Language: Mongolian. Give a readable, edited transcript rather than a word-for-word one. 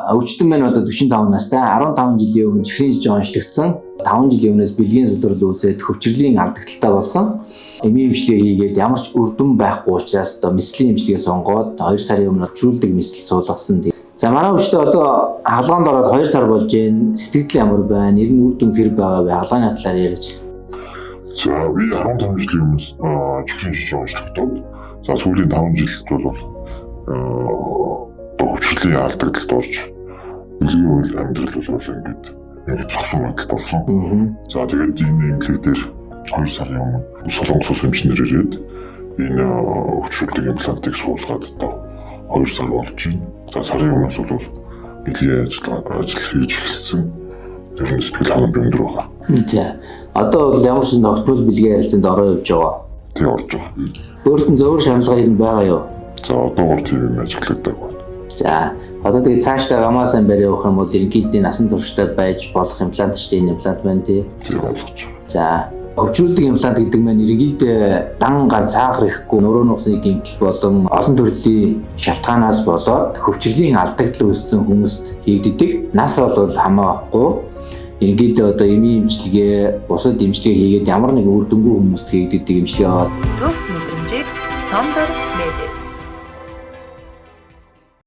өвчтөн маань одоо 45 настай 15 жилийн өмнө чихрийн жижиг онцлогдсон. 5 жилийн өмнөөс бэлгийн судрал үүсээд хөвчрлийн алдагдaltaй болсон. Эмийн эмчилгээ хийгээд ямар ч үр дүн байхгүй учраас одоо мэслийн эмчилгээ сонгоод 2 сарын өмнө чүүлдэг мэсэл суулгасан. За манай өвчтөө одоо хаалгаанд ороод 2 сар болж байна. Сэтгэл ямар байна? Ер нь үр дүн хэр байгаа вэ? Хаалганы талаар яриач. За би 15 жилийн өмнө чихрийн жижиг онцлогдоод за сүүлийн 5 жилд бол хөвчрлийн алдагдалд орж бэлгийн үйл амьдрал бол ингээд цогсон байдалд орсон. За тэгээд энэ эмнэлэг дээр 2 сарын өмнө Солонгос улс эмчнэр ирээд энэ хөвчрлийн имплантыг суулгаад одоо 2 сар болж байна. За сарын өмнөөс бол бэлгийн ажил хийж эхэлсэн. Тэр нь сэтгэл ханамж өндөр байгаа. За одоо ямар ч тогтмол бэлгийн харилцаанд ороо явж байгаа. Тий орж байгаа. Өөртөө зөвөр шаналгаа юм байгаа юу? За одоогор тийм юм ажиглагддаг байна. За одоо тэгээд цаашдаа гамаа сайн барь явах юм бол ерөнхийдөө насан туршдаа байж болох имплантчдын имплант байна тий. Тийм болгож байгаа. За хөвчрүүлдэг имплант гэдэг нь ерөнхийдөө дан ганц саагар ихгүй нуруу нуусны гэмтэл болон олон төрлийн шалтгаанаас болоод хөвчрлийн алдагдал үүссэн хүмүүст хийгддэг. Нас бол хамаахгүй. Ерөнхийдөө одоо эмийн эмчилгээ, бусад эмчилгээ хийгээд ямар нэгэн үр дүнгүй хүмүүст хийгддэг эмчилгээ аваад төгс мэдрэмжийг Сондор